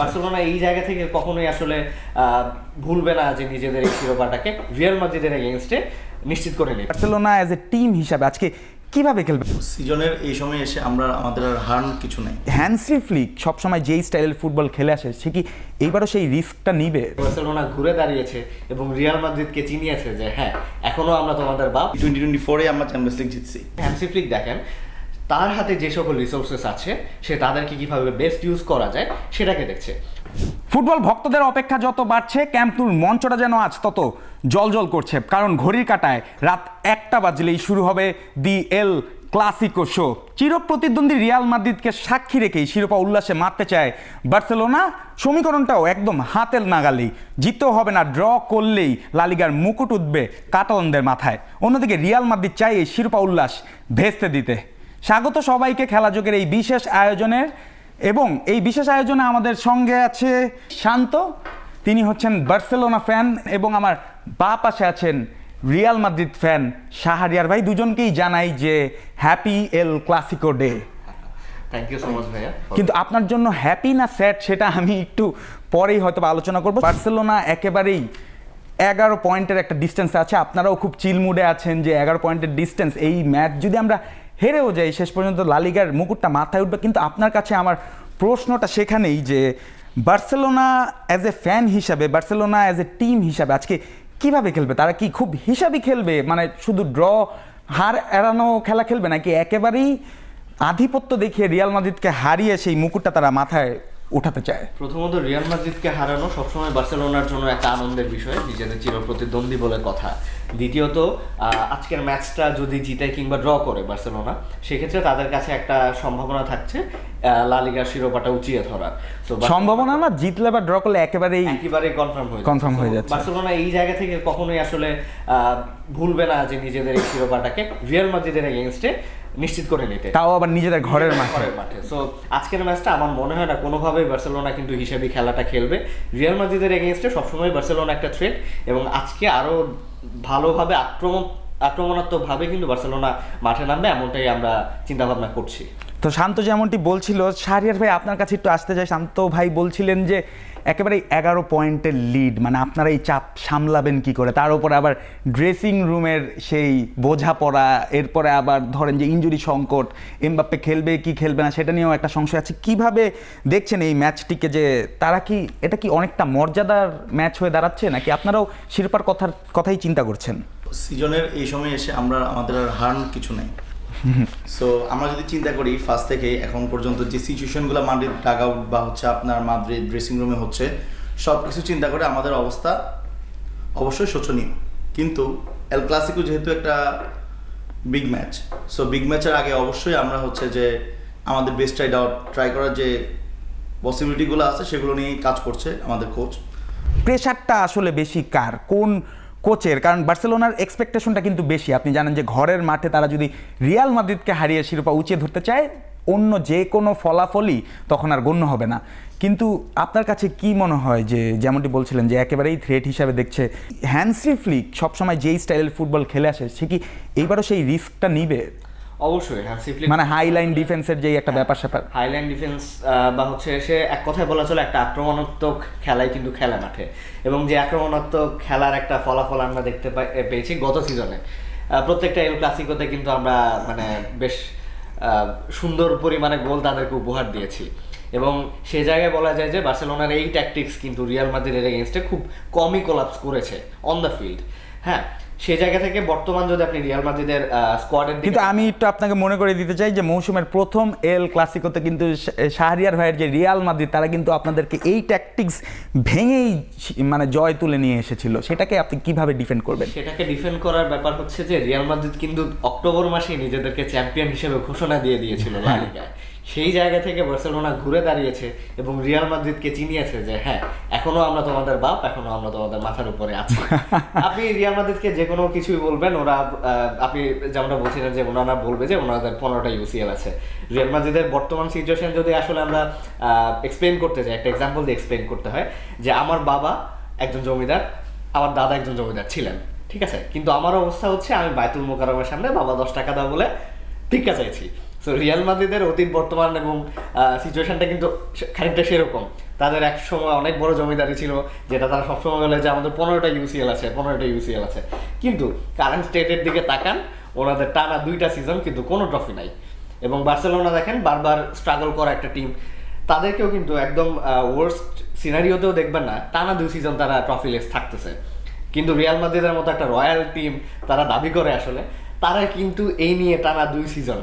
Barcelona এই জায়গা থেকে কখনোই আসলে ভুলবে না যে নিজেদের এই শিরোপাটাকে রিয়াল মাদ্রিদের এগেইনস্টে নিশ্চিত করে নিতে। বার্সেলোনা অ্যাজ এ টিম হিসাবে আজকে কিভাবে খেলবে? সিজনের এই সময় এসে আমাদের আর হার কিছু নাই। হ্যান্সি ফ্লিক সবসময় যেই স্টাইলের ফুটবল খেলে আসে সে কি এইবারও সেই রিস্কটা নিবে? বার্সেলোনা ঘুরে দাঁড়িয়েছে এবং রিয়াল মাদ্রিদকে চিনিয়েছে যে হ্যাঁ এখনো আমরা তোমাদের বাপ। 2024-এ আমরা চ্যাম্পিয়ন্স লিগ জিতছি। হ্যান্সি ফ্লিক দেখেন তার হাতে যে সকল রিসোর্সেস আছে সে তাদেরকে কিভাবে বেস্ট ইউজ করা যায় সেটাকে দেখছে। ফুটবল ভক্তদের অপেক্ষা যত বাড়ছে, ক্যাম্প নুর মঞ্চটা যেন আজ তত জলজল করছে, কারণ ঘড়ির কাঁটায় রাত 1টা বাজলেই শুরু হবে দি এল ক্লাসিকো শো। চিরপ্রতিদ্বন্দ্বী রিয়াল মাদ্রিদকে সাক্ষী রেখেই শিরোপা উল্লাসে মারতে চায় বার্সেলোনা। সমীকরণটাও একদম হাতের নাগালেই, জিততেও হবে না, ড্র করলেই লা লিগার মুকুট উঠবে কাতালানদের মাথায়। অন্যদিকে রিয়াল মাদ্রিদ চায় এই শিরোপা উল্লাস ভেস্তে দিতে। স্বাগত সবাইকে খেলাযোগের এই বিশেষ আয়োজনের। এবং এই বিশেষ আয়োজনে আমাদের সঙ্গে আছে শান্ত, তিনি হচ্ছেন বার্সেলোনা ফ্যান, এবং আমার বা পাশে আছেন রিয়াল মাদ্রিদ ফ্যান শাহরিয়ার ভাই। দুজনকেই জানাই যে happy El Clasico day. Thank you so much ভাইয়া। কিন্তু আপনার জন্য হ্যাপি না স্যাড সেটা আমি একটু পরেই হয়তো আলোচনা করব। বার্সেলোনা একেবারেই 11 পয়েন্টের একটা ডিস্টেন্স আছে, আপনারাও খুব চিল মুডে আছেন যে 11 পয়েন্টের ডিস্টেন্স, এই ম্যাচ যদি আমরা হেরেও যাই শেষ পর্যন্ত লা লিগার মুকুটটা মাথায় উঠবে। কিন্তু আপনার কাছে আমার প্রশ্নটা সেখানেই যে বার্সেলোনা অ্যাজ এ ফ্যান হিসাবে, বার্সেলোনা অ্যাজ এ টিম হিসাবে আজকে কিভাবে খেলবে? তারা কি খুব হিসাবই খেলবে, মানে শুধু ড্র হার এড়ানো খেলা খেলবে, নাকি একেবারেই আধিপত্য দেখিয়ে রিয়াল মাদ্রিদকে হারিয়ে সেই মুকুটটা তারা মাথায় উঠাতে চায়? প্রথমত রিয়াল মাদ্রিদকে হারানো সবসময় বার্সেলোনার জন্য একটা আনন্দের বিষয়, নিজেদের চিরপ্রতিদ্বন্দ্বী বলে কথা। দ্বিতীয়ত আজকের ম্যাচটা যদি জিতে কিংবা ড্র করে বার্সেলোনা, সেক্ষেত্রে তাদের কাছে একটা সম্ভাবনা থাকছে লা লিগার শিরোপাটা উঁচিয়ে ধরার। সম্ভাবনা না, জিতলে বা ড্র করলে একেবারেই কনফার্ম হয়ে যাচ্ছে। বার্সেলোনা এই জায়গা থেকে কখনোই আসলে ভুলবে না যে নিজেদের এই শিরোপাটাকে রিয়াল মাদ্রিদের এগেইনস্টে নিশ্চিত করে নিতে, তাও আবার নিজেদের ঘরের মাঠে। সো আজকের ম্যাচটা আমার মনে হয় না কোনোভাবেই বার্সেলোনা কিন্তু হিসেবে খেলাটা খেলবে। রিয়াল মাদ্রিদের এগেইনস্টে সবসময় বার্সেলোনা একটা থ্রেট, এবং আজকে আরও ভালোভাবে আক্রমণাত্মকভাবে কিন্তু বার্সেলোনা মাঠে নামবে, এমনটাই আমরা চিন্তাভাবনা করছি। তো শান্ত যেমনটি বলছিল, শাহরিয়ার ভাই আপনার কাছে একটু আসতে চাই। শান্ত ভাই বলছিলেন যে একেবারে 11 পয়েন্টের লিড, মানে আপনারা এই চাপ সামলাবেন কি করে? তার উপরে আবার ড্রেসিং রুমের সেই বোঝাপড়া, এরপরে আবার ধরেন যে ইনজুরি সংকট, এমবাপ্পে খেলবে কি খেলবে না সেটা নিয়েও একটা সংশয় আছে। কিভাবে দেখছেন এই ম্যাচটিকে, যে তারা কি এটা কি অনেকটা মর্যাদার ম্যাচ হয়ে দাঁড়াচ্ছে, নাকি আপনারাও শিরোপার কথাই চিন্তা করছেন? সিজনের এই সময় এসে আমাদের আর হার কিছু নাই। সো আমরা যদি চিন্তা করি ফার্স্ট থেকে এখন পর্যন্ত যে সিচুয়েশনগুলো মাদ্রিদ ডাগ আউট বা হচ্ছে আপনার মাদ্রিদ ড্রেসিং রুমে হচ্ছে, সব কিছু চিন্তা করে আমাদের অবস্থা অবশ্যই শোচনীয়। কিন্তু এল ক্লাসিকো যেহেতু একটা বিগ ম্যাচ, সো বিগ ম্যাচের আগে অবশ্যই আমরা হচ্ছে যে আমাদের বেস্ট ট্রাই করার যে পসিবিলিটিগুলো আছে সেগুলো নিয়েই কাজ করছে আমাদের কোচ। প্রেশারটা আসলে বেশি কার, কোন কোচের? কারণ বার্সেলোনার এক্সপেকটেশনটা কিন্তু বেশি। আপনি জানেন যে ঘরের মাঠে তারা যদি রিয়াল মাদ্রিদকে হারিয়ে শিরোপা উঁচিয়ে ধরতে চায়, অন্য যে কোনো ফলাফলই তখন আর গণ্য হবে না। কিন্তু আপনার কাছে কি মনে হয় যে যেমনটি বলছিলেন যে একেবারেই থ্রেট হিসাবে দেখছে, হ্যান্সি ফ্লিক সবসময় যেই স্টাইলের ফুটবল খেলে আসে সে কি এইবারও সেই রিস্কটা নিবে? অবশ্যই হ্যান্সি ফ্লিক, মানে হাইলাইন ডিফেন্সের যেই একটা ব্যাপার স্যাপার, হাইলাইন ডিফেন্স বা হচ্ছে সে এক কথায় বলা চলে একটা আক্রমণাত্মক খেলাই কিন্তু খেলা মাঠে, এবং যে আক্রমণাত্মক খেলার একটা ফলাফল আমরা দেখতে পেয়েছি গত সিজনে। প্রত্যেকটা এল ক্লাসিকোতে কিন্তু আমরা মানে বেশ সুন্দর পরিমাণে গোল তাদেরকে উপহার দিয়েছি, এবং সেই জায়গায় বলা যায় যে বার্সেলোনার এই ট্যাকটিক্স কিন্তু রিয়াল মাদ্রিদের এগেইনস্টে খুব কমই কোলাপস করেছে অন দ্য ফিল্ড। হ্যাঁ, সেই জায়গা থেকে বর্তমান যদি আপনি রিয়াল মাদ্রিদের স্কোয়াডের, কিন্তু আমি একটু আপনাকে মনে করে দিতে চাই যে মৌসুমের প্রথম এল ক্লাসিকোতে কিন্তু শাহরিয়ার ভাইয়ের যে রিয়াল মাদ্রিদ, তারা কিন্তু আপনাদেরকে এই ট্যাকটিক্স ভেঙেই মানে জয় তুলে নিয়ে এসেছিল। সেটাকে আপনি কিভাবে ডিফেন্ড করবেন? সেটাকে ডিফেন্ড করার ব্যাপার হচ্ছে যে রিয়াল মাদ্রিদ কিন্তু অক্টোবর মাসেই নিজেদেরকে চ্যাম্পিয়ন হিসেবে ঘোষণা দিয়ে দিয়েছিল লা লিগায়। সেই জায়গা থেকে বার্সেলোনা ঘুরে দাঁড়িয়েছে এবং রিয়াল মাদ্রিদকে চিনিয়েছে যে হ্যাঁ এখনো আমরা তোমাদের বাপ, এখনো আমরা তোমাদের মাথার উপরে আছি। আপনি রিয়াল মাদ্রিদকে যে কোনো কিছুই বলবেন, ওরা আপনি যেমনটা বলছিলেন যে ওনারা বলবে যে ওনাদের 15টা ইউসিএল আছে। রিয়াল মাদ্রিদের বর্তমান সিচুয়েশন যদি আসলে আমরা এক্সপ্লেন করতে যাই, একটা এক্সাম্পল দিয়ে এক্সপ্লেন করতে হয় যে আমার বাবা একজন জমিদার, আমার দাদা একজন জমিদার ছিলেন, ঠিক আছে, কিন্তু আমার অবস্থা হচ্ছে আমি বায়তুল মোকাররমের সামনে বাবা 10 টাকা দাও বলে ভিক্ষা চাইছি। সো রিয়াল মাদ্রিদের অতীত বর্তমান এবং সিচুয়েশনটা কিন্তু খানিকটা সেরকম। তাদের এক সময় অনেক বড় জমিদারি ছিল, যেটা তারা সবসময় বলে যে আমাদের 15টা ইউসিএল আছে, কিন্তু কারেন্ট স্টেটের দিকে তাকান, ওনাদের টানা 2টা সিজন কিন্তু কোনো ট্রফি নাই। এবং বার্সেলোনা দেখেন বারবার স্ট্রাগল করা একটা টিম, তাদেরকেও কিন্তু একদম ওয়ার্স্ট সিনারিওতেও দেখবেন না টানা 2 সিজন তারা ট্রফিলেস থাকতেছে। কিন্তু রিয়াল মাদ্রিদের মতো একটা রয়্যাল টিম তারা দাবি করে আসলে, তারা কিন্তু এই নিয়ে টানা 2 সিজন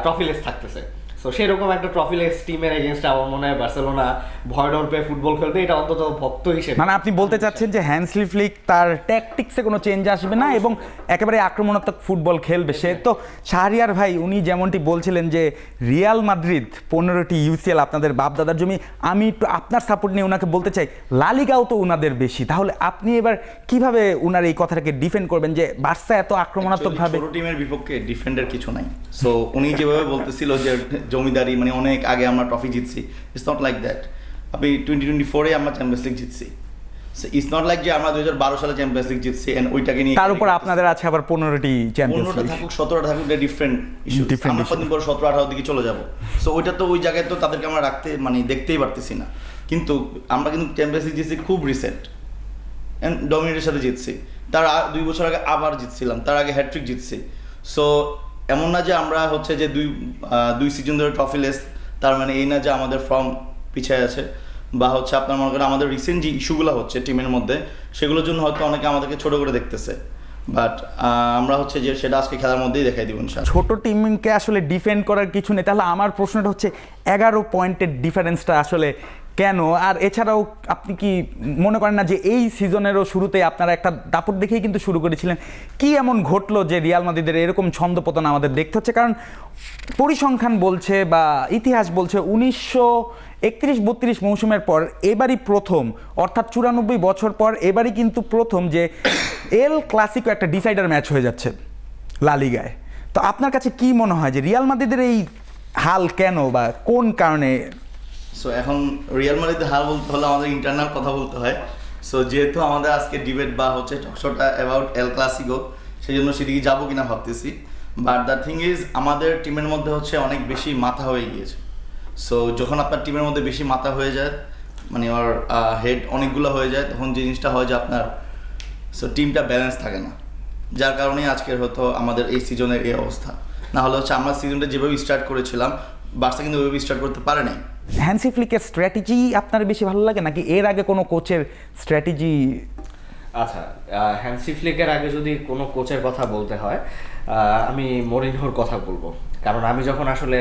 ট্রফিলেস থাকতেছে। সো সেরকম একটা ট্রফিলেস টিমের এগেনস্টে আমার মনে হয় বার্সেলোনা ভয় ডর পেয়ে ফুটবল খেলবে, এটা অন্তত ভক্ত হিসেবে। মানে আপনি বলতে চাচ্ছেন যে হ্যান্সলি ফ্লিক তার ট্যাকটিক্সে কোনো চেঞ্জ আসবে না এবং একেবারে আক্রমণাত্মক ফুটবল খেলবে সে। তো শাহরিয়ার ভাই উনি যেমনটি বলছিলেন যে রিয়াল মাদ্রিদ 15টি ইউসিএল আপনাদের বাপদাদার জমি, আমি একটু আপনার সাপোর্ট নিয়ে ওনাকে বলতে চাই লা লিগাও তো ওনাদের বেশি, তাহলে আপনি এবার কিভাবে ওনার এই কথাটাকে ডিফেন্ড করবেন যে বার্সা এত আক্রমণাত্মকভাবে? ছোট টিমের বিপক্ষে ডিফেন্ডের কিছু নাই। সো উনি যেভাবে বলতেছিল যে জমিদারি, মানে অনেক আগে আমরা ট্রফি জিতছি, ইটস নট লাইক দ্যাট। আপনি 2024-এ আমরা চ্যাম্পিয়ন্স লিগ জিতছি, ইটস নট লাইক যে আমরা 2012 সালে চ্যাম্পিয়ন্স লিগ জিতছি এন্ড ওইটাকে নিয়ে তার উপর আপনাদের আছে আবার 15টি চ্যাম্পিয়ন্স 15টা লিগ। থাকুক 17টা থাকুক, এটা ডিফারেন্ট ইস্যু। Different আমরা issue। কদিন পর 17-18 দিকে চলে যাব। সো ওইটা তো ওই জায়গায় তো তাদেরকে আমরা রাখতে মানে দেখতেই পারতেছি না। কিন্তু আমরা কিন্তু চ্যাম্পিয়ন্স লিগ জিতছি খুব রিসেন্ট এন্ড ডমিনেটের সাথে জিতছি। তার 2 বছর আগে আবার জিতছিলাম, তার আগে হ্যাট্রিক জিতছি। সো এমন না যে আমরা হচ্ছে যে দুই সিজন ধরে ট্রফিলেস, তার মানে এই না যে আমাদের ফর্ম পিছিয়ে আছে, বা হচ্ছে আপনার মনে করেন আমাদের রিসেন্ট যে ইস্যুগুলো হচ্ছে টিমের মধ্যে সেগুলোর জন্য হয়তো অনেকে আমাদেরকে ছোট করে দেখতেছে, বাট আমরা হচ্ছে যে সেটা আজকে খেলার মধ্যেই দেখাই দিব ইনশাআল্লাহ। ছোট টিমকে আসলে ডিফেন্ড করার কিছু নেই, তাহলে আমার প্রশ্নটা হচ্ছে 11 পয়েন্টের ডিফারেন্সটা আসলে কেন? আর এছাড়াও আপনি কি মনে করেন না যে এই সিজনেরও শুরুতে আপনারা একটা দাপট দেখেই কিন্তু শুরু করেছিলেন, কি এমন ঘটলো যে রিয়াল মাদ্রিদের এরকম ছন্দপতন আমাদের দেখতে হচ্ছে? কারণ পরিসংখ্যান বলছে বা ইতিহাস বলছে 1931-32 মৌসুমের পর এবারই প্রথম, অর্থাৎ 94 বছর পর এবারই কিন্তু প্রথম যে এল ক্লাসিকো একটা ডিসাইডার ম্যাচ হয়ে যাচ্ছে লা লিগায়। তো আপনার কাছে কি মনে হয় যে রিয়াল মাদ্রিদের এই হাল কেন বা কোন কারণে? সো এখন রিয়াল মাদ্রিদের হার বলতে হলে আমাদের ইন্টারনাল কথা বলতে হয়। সো যেহেতু আমাদের আজকে ডিবেট বা হচ্ছে টকশোটা অ্যাবাউট এল ক্লাসিকো, সেই জন্য সেদিকে যাবো কিনা ভাবতেছি। বাট দ্য থিং ইজ আমাদের টিমের মধ্যে হচ্ছে অনেক বেশি মাথা হয়ে গিয়েছে। সো যখন আপনার টিমের মধ্যে বেশি মাথা হয়ে যায়, মানে ওর হেড অনেকগুলো হয়ে যায়, তখন জিনিসটা হয় যে আপনার টিমটা ব্যালেন্স থাকে না, যার কারণে আজকের হয়তো আমাদের এই সিজনের এই অবস্থা। না হলে হচ্ছে আমরা সিজনটা যেভাবে স্টার্ট করেছিলাম, বার্সা কিন্তু ওইভাবে স্টার্ট করতে পারে নাই। হ্যান্সি ফ্লিকের স্ট্র্যাটেজি আপনার বেশি ভালো লাগে নাকি এর আগে কোনো কোচের স্ট্র্যাটেজি? আচ্ছা, হ্যান্সি ফ্লিকের আগে যদি কোনো কোচের কথা বলতে হয়, আমি মরিনহোর কথা বলবো। কারণ আমি যখন আসলে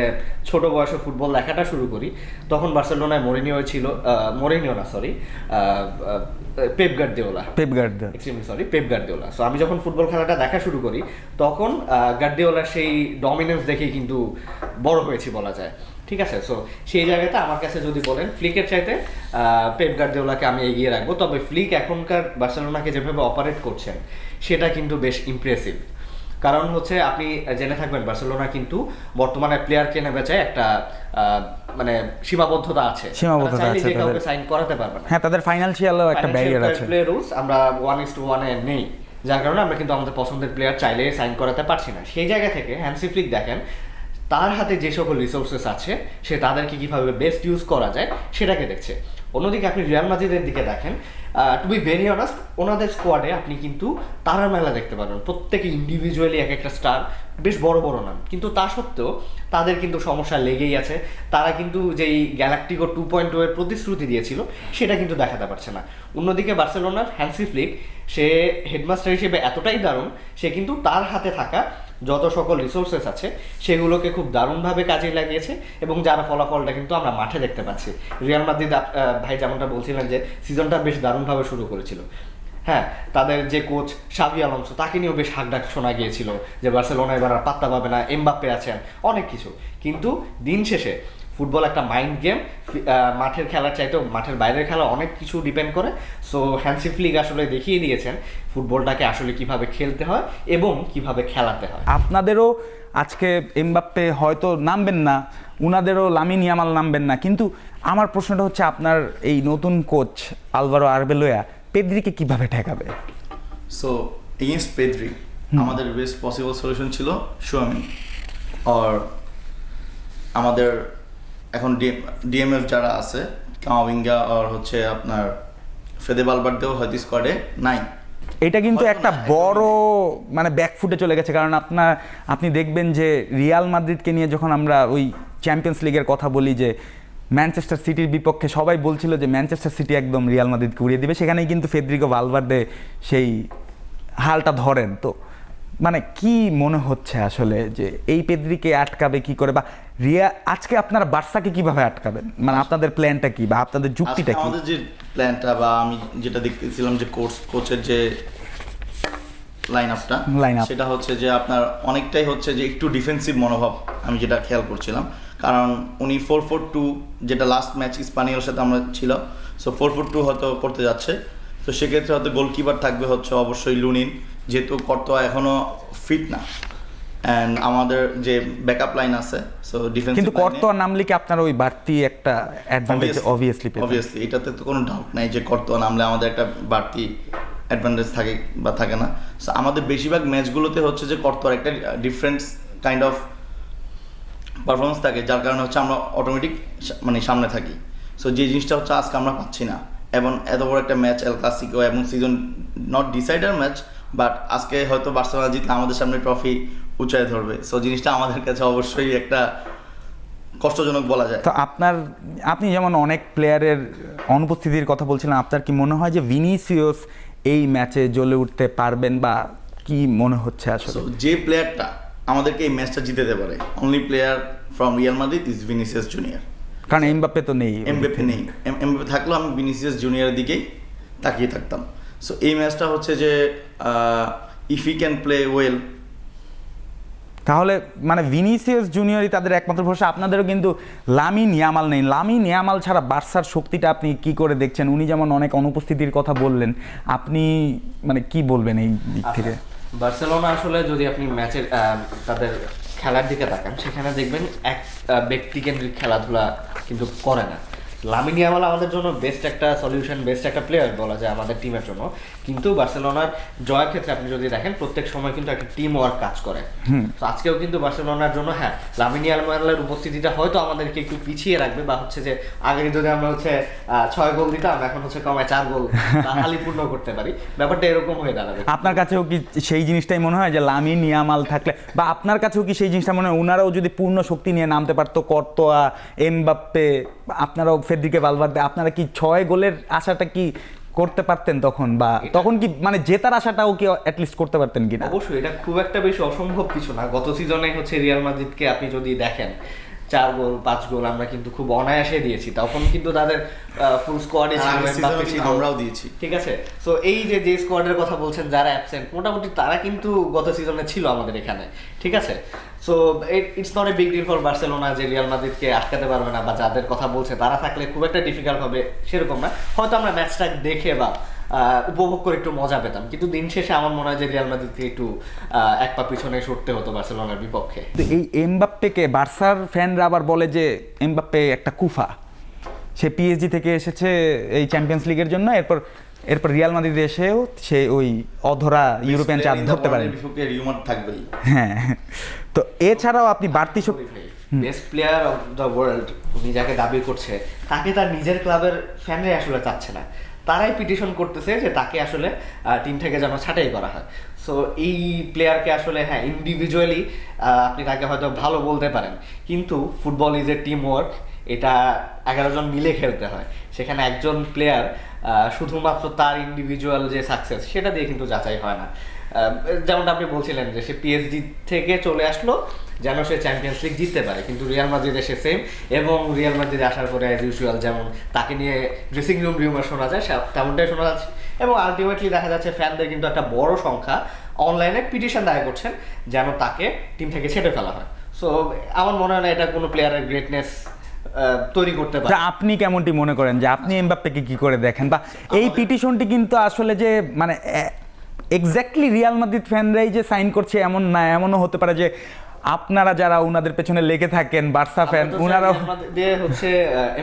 ছোট বয়সে ফুটবল দেখাটা শুরু করি, তখন বার্সেলোনায় পেপ গার্দিওলা। সো আমি যখন ফুটবল খেলাটা দেখা শুরু করি, তখন গার্দিওলার সেই ডমিনেন্স দেখেই কিন্তু বড় হয়েছি বলা যায়। ঠিক আছে, সো সেই জায়গাতে আমার কাছে যদি বলেন ফ্লিকের চাইতে পেপ গার্দিওলাকে আমি এগিয়ে রাখবো। তবে ফ্লিক এখনকার বার্সেলোনাকে যেভাবে অপারেট করছেন সেটা কিন্তু বেশ ইমপ্রেসিভ। কারণ হচ্ছে আপনি জেনে থাকবেন বার্সেলোনা কিন্তু বর্তমানে প্লেয়ার কেনা বেচায় একটা মানে সীমাবদ্ধতা আছে, কাউকে সাইন করাতে পারবে না। হ্যাঁ, তাদের ফাইনান্সিয়ালও একটা ব্যারিয়ার আছে। প্লেয়ার রুলস আমরা 1:1 নেই, যার কারণে আমরা কিন্তু আমাদের পছন্দের প্লেয়ার চাইলে সাইন করাতে পারছি না। সেই জায়গা থেকে হ্যান্সি ফ্লিক দেখেন তার হাতে যে সকল রিসোর্সেস আছে সে তাদেরকে কিভাবে বেস্ট ইউজ করা যায় সেটাকে দেখছে। অন্যদিকে আপনি রিয়াল মাদ্রিদের দিকে দেখেন, টু বি ভেরি অনেস্ট, ওনাদের স্কোয়াডে আপনি কিন্তু তারার মেলা দেখতে পারবেন। প্রত্যেকে ইন্ডিভিজুয়ালি এক একটা স্টার, বেশ বড় বড় নাম, কিন্তু তা সত্ত্বেও তাদের কিন্তু সমস্যা লেগেই আছে। তারা কিন্তু যেই গ্যালাক্টিকো 2.0 এর প্রতিশ্রুতি দিয়েছিল সেটা কিন্তু দেখাতে পারছে না। অন্যদিকে বার্সেলোনার হ্যান্সি ফ্লিক, সে হেডমাস্টার হিসেবে এতটাই দারুণ, সে কিন্তু তার হাতে থাকা যত সকল রিসোর্সেস আছে সেগুলোকে খুব দারুণভাবে কাজে লাগিয়েছে এবং যার ফলাফলটা কিন্তু আমরা মাঠে দেখতে পাচ্ছি। রিয়াল মাদ্রিদ ভাই যেমনটা বলছিলেন যে সিজনটা বেশ দারুণভাবে শুরু করেছিল। হ্যাঁ, তাদের যে কোচ শাভি আলোনসো, তাকে নিয়েও বেশ হাকডাক শোনা গিয়েছিল যে বার্সেলোনা এবার আর পাত্তা পাবে না, এমবাপ্পে আছেন, অনেক কিছু। কিন্তু দিন শেষে ফুটবল একটা মাইন্ড গেম, মাঠের খেলার চাইতেও মাঠের বাইরের খেলা অনেক কিছু ডিপেন্ড করে। সো হ্যান্সি ফ্লিক আসলে দেখিয়ে দিয়েছেন ফুটবলটাকে আসলে কিভাবে খেলতে হয় এবং কিভাবে খেলাতে হয়। আপনাদেরও আজকে এমবাপ্পে হয়তো নামবেন না, উনাদেরও লামিন ইয়ামাল নামবেন না, কিন্তু আমার প্রশ্নটা হচ্ছে আপনার এই নতুন কোচ আলভারো আরবেলোয়া পেদ্রিকে কিভাবে ঠেকাবে? সো এগেইনস্ট পেদ্রি আমাদের বেস্ট পসিবল সলিউশন ছিল শুয়ামিনি, আর আমাদের এখন ডিএমএফ যারা আছে কামাভিঙ্গা আর হচ্ছে আপনার ফেদে ভালভার্দেও হয়তো স্কোয়াডে নাই। এটা কিন্তু হয়তো একটা না, বড় মানে ব্যাকফুটে চলে গেছে, কারণ আপনি দেখবেন যে রিয়াল মাদ্রিদকে নিয়ে যখন আমরা ওই চ্যাম্পিয়ন্স লিগের কথা বলি যে ম্যানচেস্টার সিটির বিপক্ষে সবাই বলছিল যে ম্যানচেস্টার সিটি একদম রিয়াল মাদ্রিদকে উড়িয়ে দিবে, সেখানেই কিন্তু ফেদ্রিকো ভালভার্দে সেই হালটা ধরেন। তো মানে কি মনে হচ্ছে আসলে যে এই পেদ্রিকে আটকাবে কি করে, বা আজকে আপনারা বার্সাকে কিভাবে আটকাবেন, মানে আপনাদের প্ল্যানটা কি বা আপনাদের যুক্তিটা আজকে কি? আমাদের যে প্ল্যানটা বা আমি যেটা দেখতেছিলাম যে কোচের যে লাইন আপটা সেটা হচ্ছে যে আপনার অনেকটাই হচ্ছে যে একটু ডিফেন্সিভ মনোভাব, আমি যেটা খেয়াল করছিলাম। কারণ উনি 4-4-2 যেটা লাস্ট ম্যাচ স্পানিওর সাথে আমরা ছিল, সো 4-4-2 হয়তো করতে যাচ্ছে। তো সেক্ষেত্রে হয়তো গোলকিপার থাকবে হচ্ছে অবশ্যই লুনিন, যেহেতু কর্তোয়া এখনও ফিট না, অ্যান্ড আমাদের যে ব্যাকআপ লাইন আছে সো ডিফেন্স। কিন্তু কর্তোয়া নামলে কি আপনার ওই বাড়তি একটা অ্যাডভান্টেজ অবভিয়াসলি এটাতে তো কোনো ডাউট নাই যে কর্তোয়া নামলে আমাদের একটা বাড়তি অ্যাডভান্টেজ থাকে বা থাকে না। সো আমাদের বেশিরভাগ ম্যাচগুলোতে হচ্ছে যে কর্তোয়ার একটা ডিফারেন্ট কাইন্ড অফ পারফরমেন্স থাকে, যার কারণে হচ্ছে আমরা অটোমেটিক মানে সামনে থাকি। সো যে জিনিসটা হচ্ছে আজকে আমরা পাচ্ছি না, এবং এত বড় একটা ম্যাচ এল ক্লাসিকো এবং season not decider match, but আজকে হয়তো বার্সেলোনা জিতলে আমাদের সামনে ট্রফি উঁচায় ধরবে। সো জিনিসটা আমাদের কাছে অবশ্যই একটা কষ্টজনক বলা যায়। তো আপনি যেমন অনেক প্লেয়ারের অনুপস্থিতির কথা বলছিলেন, আপনার কি মনে হয় যে ভিনিসিয়াস এই ম্যাচে জ্বলে উঠতে পারবেন, বা কি মনে হচ্ছে আসলে? যে প্লেয়ারটা আমাদেরকে এই ম্যাচটা জিতাতে পারে, only player from Real Madrid is Vinicius junior. কারণ এমবাপ্পে তো নেই। এমবাপ্পে থাকলেও আমি ভিনিসিয়াস জুনিয়রের দিকেই তাকিয়ে থাকতাম। সো এই ম্যাচটা হচ্ছে যে if E can play well, তাহলে মানে ভিনিসিয়াস জুনিয়রই তাদের একমাত্র ভরসা। আপনাদেরও কিন্তু লামিন ইয়ামাল নেই। লামিন ইয়ামাল ছাড়া বার্সার শক্তিটা আপনি কি করে দেখছেন? উনি যেমন অনেক অনুপস্থিতির কথা বললেন, আপনি মানে কি বলবেন এই দিক থেকে? বার্সেলোনা আসলে যদি আপনি ম্যাচের তাদের খেলার দিকে তাকান, সেখানে দেখবেন এক ব্যক্তিকেন্দ্রিক খেলাধুলা কিন্তু করে না। লামিন ইয়ামাল আমাদের জন্য বেস্ট একটা সলিউশন, বেস্ট একটা প্লেয়ার বলা যায় আমাদের টিমের জন্য। কিন্তু বার্সেলোনার জয়ের ক্ষেত্রে আপনি যদি দেখেন প্রত্যেক সময় কিন্তু একটা টিম ওয়ার্ক কাজ করে। তো আজকেও কিন্তু বার্সেলোনার জন্য হ্যাঁ লামিন ইয়ামালের উপস্থিতিটা হয়তো আমাদেরকে একটু পিছিয়ে রাখবে, বা হচ্ছে যে আগে যদি আমরা হচ্ছে 6 গোল দিতাম, এখন হচ্ছে কমায় 4 গোল হালি পূর্ণ করতে পারি, ব্যাপারটা এরকম হয়ে দাঁড়াবে। আপনার কাছেও কি সেই জিনিসটাই মনে হয় যে লামিন ইয়ামাল থাকলে, বা আপনার কাছেও কি সেই জিনিসটা মনে হয় ওনারাও যদি পূর্ণ শক্তি নিয়ে নামতে পারতো, কর্তোয়া, এমবাপ্পে, আপনারাও ফেদ্রিকো ভালভার্দে, আপনারা কি 6 গোলের আশাটা কি করতে পারতেন তখন, বা তখন কি মানে জেতার আশাটাও কি অ্যাটলিস্ট করতে পারতেন কিনা? অবশ্যই এটা খুব একটা বেশি অসম্ভব কিছু না। গত সিজনে হচ্ছে রিয়াল মাদ্রিদকে আপনি যদি দেখেন 4 গোল 5 গোল আমরা কিন্তু খুব অনায়াসে দিয়েছি, তখন কিন্তু তাদের ফুল স্কোয়াডে ছিল, আমরাও দিয়েছি, ঠিক আছে। সো এই যে স্কোয়াডের কথা বলছেন যারা অ্যাবসেন্ট, মোটামুটি তারা কিন্তু গত সিজনে ছিল আমাদের এখানে, ঠিক আছে। So it's not a big deal for Barcelona যে রিয়াল মাদ্রিদকে আটকাতে পারবে না, বা যাদের কথা বলছে তারা থাকলে খুব একটা ডিফিকাল্ট হবে সেরকম না। হয়তো আমরা ম্যাচটা দেখে বা উপভোগ করে একটু মজা পেতাম, কিন্তু দিন শেষে আমার মনে হয় যে রিয়াল মাদ্রিদকে একটু এক পা পিছনে সরতে হতো বার্সেলোনার বিপক্ষে। এই এমবাপ্পেকে বার্সার ফ্যানরা আবার বলে যে এমবাপ্পে একটা কুফা, সে পিএসজি থেকে এসেছে এই চ্যাম্পিয়ন্স লিগের জন্য, এরপর রিয়াল মাদ্রিদে এসেও সে ওই অধরা ইউরোপিয়ান চাঁদ ধরতে পারেন। হ্যাঁ, তো এছাড়াও আপনি বাড়তি best player of the world উনি যাকে দাবি করছে, তাকে তার নিজের ক্লাবের ফ্যানরাই আসলে চাচ্ছে না, তারাই পিটিশন করতেছে যে তাকে আসলে টিম থেকে যেন ছাঁটাই করা হয়। সো এই প্লেয়ারকে আসলে হ্যাঁ ইন্ডিভিজুয়ালি আপনি তাকে হয়তো ভালো বলতে পারেন, কিন্তু football is a team work, এটা 11 জন মিলে খেলতে হয়। সেখানে একজন প্লেয়ার শুধুমাত্র তার ইন্ডিভিজুয়াল যে সাকসেস সেটা দিয়ে কিন্তু যাচাই হয় না। যেমনটা আপনি বলছিলেন যে সে পিএসজি থেকে চলে আসলো যেন সে চ্যাম্পিয়ন্স লিগ জিততে পারে, কিন্তু রিয়াল মাদ্রিদে সে সেম, এবং রিয়াল মাদ্রিদে আসার পরে অ্যাজ ইউজুয়াল যেমন তাকে নিয়ে ড্রেসিং রুম রিউমার শোনা যায় তেমনটাই শোনা যাচ্ছে, এবং আলটিমেটলি দেখা যাচ্ছে ফ্যানদের কিন্তু একটা বড় সংখ্যা অনলাইনে পিটিশন দায়ের করছেন যেন তাকে টিম থেকে ছেড়ে ফেলা হয়। সো আমার মনে হয় না এটা কোনো প্লেয়ারের গ্রেটনেস তৈরি করতে পারে। আপনি কেমনটি মনে করেন যে আপনি এমবাপ্পেকে কি করে দেখেন, বা এই পিটিশনটি কিন্তু আসলে যে মানে এক্স্যাক্টলি রিয়াল মাদ্রিদ ফ্যানরাই যে সাইন করছে এমন না, এমনও হতে পারে যে আপনারা যারা ওনাদের পেছনে লেগে থাকেন বার্সা ফ্যান, ওনারাও হচ্ছে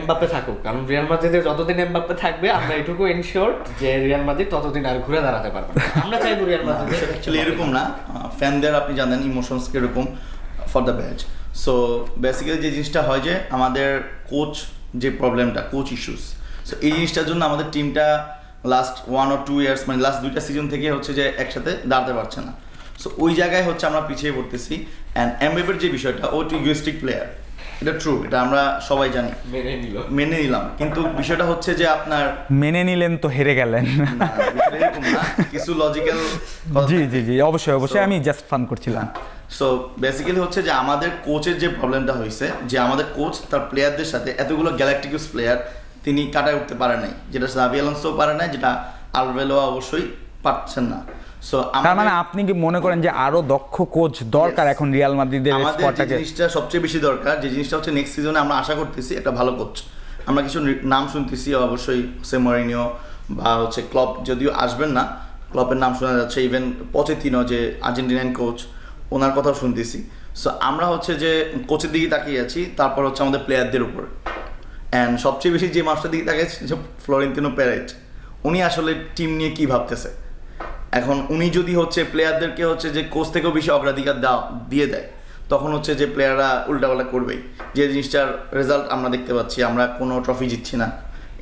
এমবাপ্পে থাকুক, কারণ রিয়াল মাদ্রিদে যতদিন এমবাপ্পে থাকবে আমরা এটুকু এনশিওর যে রিয়াল মাদ্রিদ ততদিন আর ঘুরে দাঁড়াতে পারবে না। আমরা চাইবো রিয়াল মাদ্রিদ অ্যাকচুয়ালি এরকম না, ফ্যানদের আপনি জানেন ইমোশনস কিরকম for the batch. So basically যে জিনিসটা হয় যে আমাদের কোচ যে প্রবলেমটা, কোচ ইস্যুস। সো এই জিনিসটার জন্য আমাদের টিমটা লাস্ট 1 or 2 ইয়ার্স মানে লাস্ট 2টা সিজন থেকে হচ্ছে যে একসাথে দাঁড়াতে পারছে না। সো ওই জায়গায় হচ্ছে আমরা পিছিয়ে পড়তেছি। অ্যান্ড এমবাপ্পের যে বিষয়টা, ও একটু ইগোইস্টিক প্লেয়ার, এটা ট্রু, এটা আমরা সবাই জানি, মেনে নিলাম। কিন্তু বিষয়টা হচ্ছে যে আপনার মেনে নিলেন তো হেরে গেলেন। না, বিষয়টা এরকম না, কিছু লজিক্যাল জি জি জি, অবশ্যই অবশ্যই, আমি জাস্ট ফান করছিলাম। সো বেসিক্যালি হচ্ছে যে আমাদের কোচের যে প্রবলেমটা হয়েছে, যে আমাদের কোচ তার প্লেয়ারদের সাথে এতগুলো গ্যালাকটিকুস প্লেয়ার তিনি কাটায় উঠতে পারে নাই, যেটা জাভি আলোনসো পারে নাই, যেটা আলভেলোয়া অবশ্যই পারছেন না। সো তার মানে আপনি কি মনে করেন যে আরো দক্ষ কোচ দরকার এখন রিয়াল মাদ্রিদের আমাদের যে স্কোয়াডটাকে? জিনিসটা সবচেয়ে বেশি দরকার, যে জিনিসটা হচ্ছে নেক্সট সিজনে আমরা আশা করতেছি একটা ভালো কোচ। আমরা কিছু নাম শুনতেছি, অবশ্যই হোসে মরিনিও বা হচ্ছে ক্লপ, যদিও আসবেন না, ক্লপের নাম শোনা যাচ্ছে, ইভেন পচেতিনো যে আর্জেন্টিনান কোচ, ওনার কথাও শুনতেছি। সো আমরা হচ্ছে যে কোচের দিকে তাকিয়ে আছি, তারপর হচ্ছে আমাদের প্লেয়ারদের উপর। অ্যান্ড সবচেয়ে বেশি যে মাস্টার দিকে তাকিয়েছে যে ফ্লোরেন্তিনো পেরেজ, উনি আসলে টিম নিয়ে কি ভাবতেছে। এখন উনি যদি হচ্ছে প্লেয়ারদেরকে হচ্ছে যে কোচ থেকেও বেশি অগ্রাধিকার দিয়ে দেয়, তখন হচ্ছে যে প্লেয়াররা উল্টাপাল্টা করবেই। যে জিনিসটার রেজাল্ট আমরা দেখতে পাচ্ছি, আমরা কোনো ট্রফি জিতছি না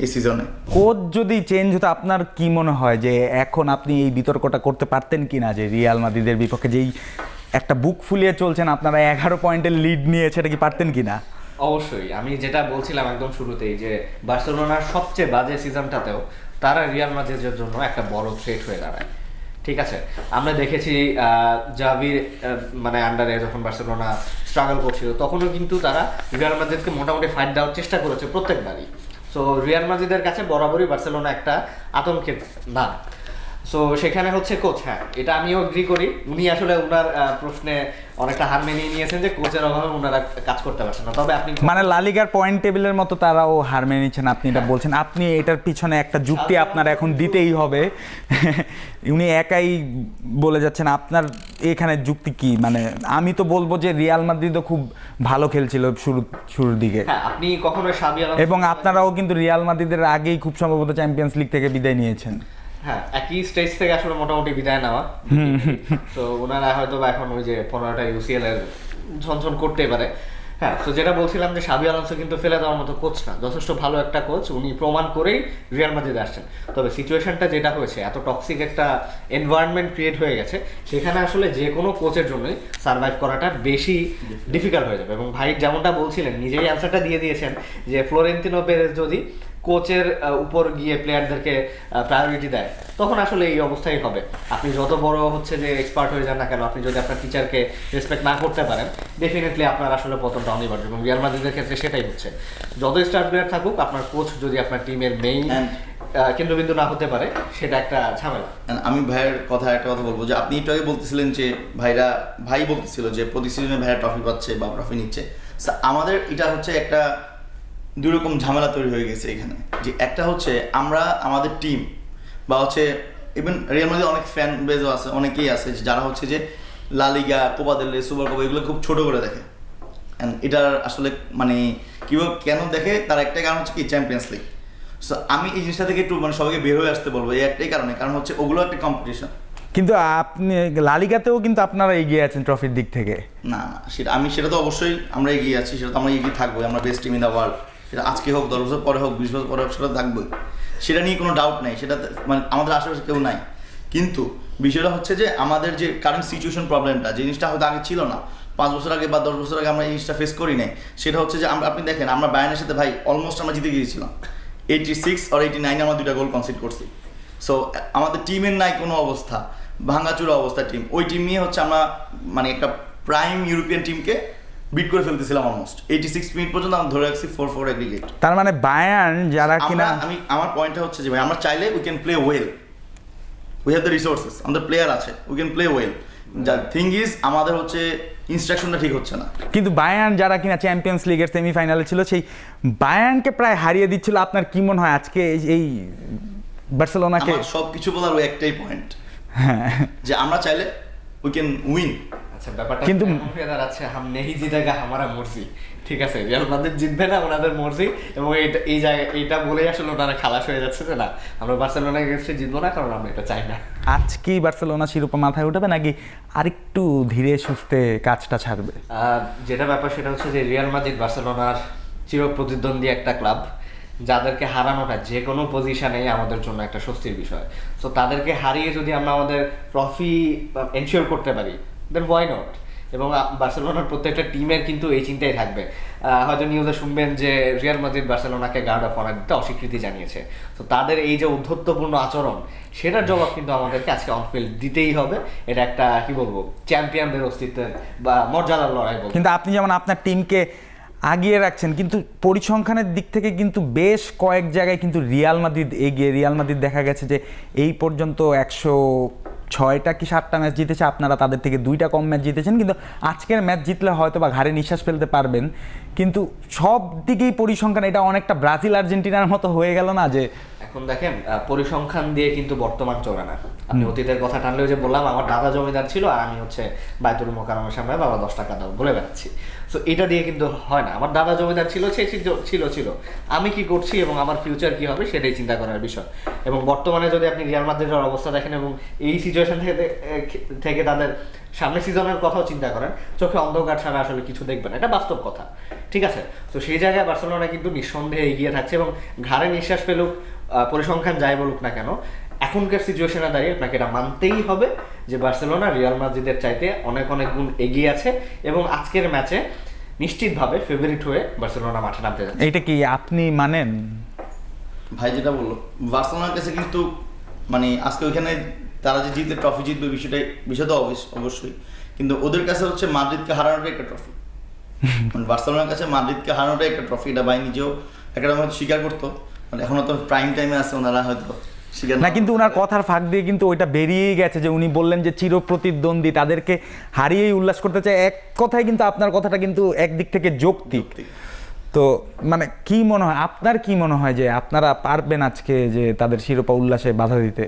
এই সিজনে। কোচ যদি চেঞ্জ হতো, আপনার কি মনে হয় যে এখন আপনি এই বিতর্কটা করতে পারতেন কিনা যে রিয়াল মাদ্রিদের বিপক্ষে যেই একটা বুক ফুলিয়ে চলছেন, আপনারা 11 পয়েন্টের লিড নিয়েছে, এটা কি পারতেন কিনা? অবশ্যই, আমি যেটা বলছিলাম একদম শুরুতেই, যে বার্সেলোনার সবচেয়ে বাজে সিজনটাতেও তারা রিয়াল মাদ্রিদের জন্য একটা বড় থ্রেট হয়ে দাঁড়ায়। ঠিক আছে, আমরা দেখেছি জাভির মানে আন্ডারে যখন বার্সেলোনা স্ট্রাগল করছিল, তখনও কিন্তু তারা রিয়াল মাদ্রিদকে মোটামুটি ফাইট দেওয়ার চেষ্টা করেছে প্রত্যেকবারই। সো রিয়াল মাদ্রিদের কাছে বরাবরই বার্সেলোনা একটা আতঙ্কের নাম। সো সেখানে হচ্ছে কোচ, হ্যাঁ এটা আমিও এগ্রি করি, উনি আসলে ওনার প্রশ্নে অনেকটা হার মেনিয়ে নিয়েছেন যে কোচের অভাবে ওনারা কাজ করতে পারছেন না। তবে আপনি মানে লালিগার পয়েন্ট টেবিলের মতো তারাও হার মেনে নিচ্ছেন, আপনি এটা বলছেন। আপনি এটার পিছনে একটা যুক্তি আপনার এখন দিতেই হবে। উনি একাই বলে যাচ্ছেন, আপনার এখানে যুক্তি কি? মানে আমি তো বলবো যে রিয়াল মাদ্রিদও খুব ভালো খেলছিল শুরুর দিকে, হ্যাঁ আপনি কখনো সাবি আলোনসো এবং আপনারাও কিন্তু রিয়াল মাদ্রিদের আগেই খুব সম্ভবত চ্যাম্পিয়ন্স লিগ থেকে বিদায় নিয়েছেন। হ্যাঁ একই স্টেজ থেকে আসলে মোটামুটি বিদায় নেওয়া। তো ওনারা হয়তো বা এখন ওই যে 15টা ইউসিএল এর ঝনঝন করতে পারে। হ্যাঁ, তো যেটা বলছিলাম যে সাবি আলোনসো কিন্তু ফেলে দেওয়ার মতো কোচ না, যথেষ্ট ভালো একটা কোচ, উনি প্রমাণ করেই রিয়াল মাদ্রিদে আসছেন। তবে সিচুয়েশনটা যেটা হয়েছে, এত টক্সিক একটা এনভায়রনমেন্ট ক্রিয়েট হয়ে গেছে, সেখানে আসলে যে কোনো কোচের জন্যই সার্ভাইভ করাটা বেশি ডিফিকাল্ট হয়ে যাবে। এবং ভাই যেমনটা বলছিলেন, নিজেই অ্যান্সারটা দিয়ে দিয়েছেন যে ফ্লোরেন্তিনো পেরেজ যদি কোচের উপর গিয়ে প্লেয়ারদেরকে প্রায়োরিটি দেয়, তখন আসলে এই অবস্থাই হবে। আপনি যত বড় হচ্ছে যে এক্সপার্ট হয়ে যান না কেন, আপনি যদি আপনার টিচারকে রেসপেক্ট না করতে পারেন, ডেফিনেটলি আপনার আসলে পতনটা অনিবার্য। এবং রিয়াল মাদ্রিদের ক্ষেত্রে সেটাই হচ্ছে, যত স্টার প্লেয়ার থাকুক, আপনার কোচ যদি আপনার টিমের মেইন কেন্দ্রবিন্দু না হতে পারে, সেটা একটা ঝামেলা। আমি ভাইয়ের একটা কথা বলবো, যে আপনি একটু আগে বলতেছিলেন যে ভাই বলতেছিল যে প্রতি সিজনে ভাইয়া ট্রফি পাচ্ছে বা ট্রফি নিচ্ছে। আমাদের এটা হচ্ছে একটা দুই রকম ঝামেলা তৈরি হয়ে গেছে এখানে। যে একটা হচ্ছে আমরা আমাদের টিম বা হচ্ছে ইভেন রিয়াল মাদ্রিদের অনেক ফ্যান বেজও আছে, অনেকেই আছে যারা হচ্ছে যে লা লিগা, কোপা দেল রে, সুপার কোপা এগুলো খুব ছোট করে দেখে। অ্যান্ড এটার আসলে মানে কীভাবে কেন দেখে, তার একটাই কারণ হচ্ছে কি চ্যাম্পিয়ন্স লিগ। সো আমি এই জিনিসটা থেকে একটু মানে সবাইকে বের হয়ে আসতে বলবো, এই একটাই কারণ হচ্ছে ওগুলো একটা কম্পিটিশন। কিন্তু আপনি লালিগাতেও কিন্তু আপনারা এগিয়ে আছেন ট্রফির দিক থেকে। না সেটা তো অবশ্যই আমরা এগিয়ে আছি, সেটা তো আমরা এগিয়ে থাকবোই, আমরা best team in the world. সেটা আজকে হোক, 10 বছর পরে হোক, 20 বছর পরে হোক, সেটা থাকবোই, সেটা নিয়ে কোনো ডাউট নেই। সেটা মানে আমাদের আশেপাশে কেউ নাই। কিন্তু বিষয়টা হচ্ছে যে আমাদের যে কারেন্ট সিচুয়েশন প্রবলেমটা, যে জিনিসটা হয়তো আগে ছিল না, 5 বছর আগে বা 10 বছর আগে আমরা এই জিনিসটা ফেস করি নাই। সেটা হচ্ছে যে আপনি দেখেন, আমরা বায়ার্নের সাথে ভাই অলমোস্ট আমরা জিতে গিয়েছিলাম, 86 আর 89 আমরা 2টা গোল কনসিড করছি। সো আমাদের টিমের নাই কোনো অবস্থা, ভাঙাচুরা অবস্থা টিম। ওই টিম নিয়ে হচ্ছে আমরা মানে একটা প্রাইম ইউরোপিয়ান টিমকে বিট করে ফেলতেছিলাম অলমোস্ট 86 মিনিট পর্যন্ত। আমরা ধরে রাখছি 4-4 এগ্রিগেট। তার মানে বায়ার্ন যারা কিনা, আমার পয়েন্টটা হচ্ছে যে ভাই আমরা চাইলে we can play well, we have the resources, আমাদের প্লেয়ার আছে, we can play well. The thing is আমাদের হচ্ছে ইনস্ট্রাকশনটা ঠিক হচ্ছে না। কিন্তু বায়ার্ন যারা কিনা চ্যাম্পিয়ন্স লিগের সেমিফাইনালে ছিল, সেই বায়ার্নকে প্রায় হারিয়ে দিচ্ছিল। আপনার কি মনে হয় আজকে এই বার্সেলোনাকে? সব কিছু বলার ওই একটাই পয়েন্ট, যে আমরা চাইলে উই ক্যান উইন। আচ্ছা, ব্যাপারটা কিন্তু হয়ে দাঁড়াচ্ছে হাম নেহি জিতেগা হামারা মর্জি। ঠিক আছে, রিয়াল মাদ্রিদ জিতবে না, ওনাদের মর্জি। এবং এই জায়গায় এইটা বলেই আসলে ওনারা খালাস হয়ে যাচ্ছে যে না, আমরা বার্সেলোনার এগেইনস্টে জিতবো না, কারণ আমরা এটা চাই না। আজকেই বার্সেলোনা শিরোপা মাথায় উঠাবে নাকি আরেকটু ধীরে সুস্থে কাজটা ছাড়বে? যেটা ব্যাপার সেটা হচ্ছে যে রিয়াল মাদ্রিদ বার্সেলোনার চিরপ্রতিদ্বন্দ্বী একটা ক্লাব, যাদেরকে হারানোটা যে কোনো পজিশনেই আমাদের জন্য একটা স্বস্তির বিষয়। সো তাদেরকে হারিয়ে যদি আমরা আমাদের ট্রফি এনশিওর করতে পারি, দেন ওয়াই নট। এবং বার্সেলোনার প্রত্যেকটা টিমের কিন্তু এই চিন্তাই থাকবে। হয়তো নিউজে শুনবেন যে রিয়াল মাদ্রিদ বার্সেলোনাকে গার্ড অফ অনার দিতে অস্বীকৃতি জানিয়েছে। তো তাদের এই যে উদ্ধত্যপূর্ণ আচরণ, সেটার জবাব কিন্তু আমাদেরকে আজকে অনফিল্ড দিতেই হবে। এটা একটা কি বলবো, চ্যাম্পিয়নদের অস্তিত্বের বা মর্যাদার লড়াই বলবো। কিন্তু আপনি যেমন আপনার টিমকে আগিয়ে রাখছেন, কিন্তু পরিসংখ্যানের দিক থেকে কিন্তু বেশ কয়েক জায়গায় কিন্তু রিয়াল মাদ্রিদ এগিয়ে। রিয়াল মাদ্রিদ দেখা গেছে যে এই পর্যন্ত 106টা কি 7টা ম্যাচ জিতেছে, আপনারা তাদের থেকে 2টা কম ম্যাচ জিতেছেন। কিন্তু আজকের ম্যাচ জিতলে হয়তো বা ঘাড়ে নিঃশ্বাস ফেলতে পারবেন। কিন্তু সব দিকেই পরিসংখ্যান এটা অনেকটা ব্রাজিল আর্জেন্টিনার মতো হয়ে গেল না? যে এখন দেখেন, পরিসংখ্যান দিয়ে কিন্তু বর্তমান চলে না। আপনি অতীতের কথা টানলেও যে বললাম আমার দাদা জমিদার ছিল আর আমি হচ্ছে বাইতুল মোকাররমের সামনে বাবা 10 টাকা দাও বলে বেড়াচ্ছি। সো এটা দিয়ে কিন্তু হয় না। আমার দাদা জমিদার ছিল, সে ছিল আমি কি করছি এবং আমার ফিউচার কি হবে সেটাই চিন্তা করার বিষয়। এবং বর্তমানে যদি আপনি রিয়াল মাদ্রিদের অবস্থা দেখেন এবং এই সিচুয়েশন থেকে তাদের সামনের সিজনের কথাও চিন্তা করেন, চোখে অন্ধকার ছাড়া আসলে কিছু দেখবেন, এটা বাস্তব কথা, ঠিক আছে? তো সেই জায়গায় বার্সেলোনা কিন্তু নিঃসন্দেহে এগিয়ে থাকছে এবং ঘাড়ে নিঃশ্বাস ফেলুক, পরিসংখ্যান যাই বলুক না কেন, এখনকার সিচুয়েশনে দাঁড়িয়ে আপনাকে এটা মানতেই হবে যে বার্সেলোনা রিয়াল মাদ্রিদের চাইতে অনেক অনেক গুণ এগিয়ে আছে এবং আজকের ম্যাচে নিশ্চিতভাবে ফেভারিট হয়ে বার্সেলোনা মাঠে নামতে যাচ্ছে। এইটা কি আপনি মানেন? ভাই যেটা বললো, বার্সেলোনার কাছে কিন্তু মানে আজকে ওইখানে তারা যে জিতলে ট্রফি জিতবে বিষয়টা অবশ্যই, কিন্তু ওদের কাছে হচ্ছে মাদ্রিদকে হারানোটাই একটা ট্রফি। মানে বার্সেলোনার কাছে মাদ্রিদকে হারানোটাই একটা ট্রফি। এটা ভাই নিজেও একটা হয়তো স্বীকার করতো, মানে এখনো তো প্রাইম টাইমে আছে, ওনারা হয়তো স্বীকার না, কিন্তু ওনার কথার ফাঁক দিয়ে কিন্তু ওইটা বেরিয়েই গেছে যে উনি বললেন যে চিরপ্রতিদ্বন্দ্বী তাদেরকে হারিয়েই উল্লাস করতে চায়। এক কথায় কিন্তু আপনার কথাটা কিন্তু একদিক থেকে যৌক্তিক। তো মানে কি মনে হয়, আপনার কি মনে হয় যে আপনারা পারবেন আজকে যে তাদের শিরোপা উল্লাসে বাধা দিতে?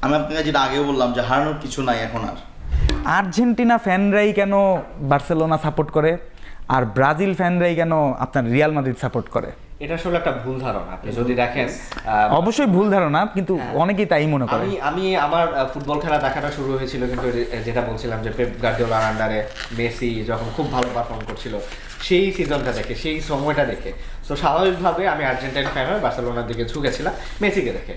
আমি আপনাকে যেটা আগেও বললাম যে হারানোর কিছু নাই এখন আর। আর্জেন্টিনা ফ্যানরাই কেন বার্সেলোনা সাপোর্ট করে আর ব্রাজিল ফ্যানরাই কেন আপনার রিয়াল মাদ্রিদ সাপোর্ট করে? এটা আসলে একটা ভুল ধারণা। আপনি যদি দেখেন, অবশ্যই ভুল ধারণা, কিন্তু অনেকেই তাই মনে করে। আমি আমার ফুটবল খেলা দেখাটা শুরু হয়েছিল কিন্তু যেটা বলছিলাম যে পেপ গার্দিওলার আন্ডারে মেসি যখন খুব ভালো পারফর্ম করছিল সেই সিজনটা দেখে, সেই সময়টা দেখে। সো স্বাভাবিকভাবে আমি আর্জেন্টাইন ফ্যান হয়ে বার্সেলোনার দিকে ঝুঁকেছিলাম মেসিকে দেখে।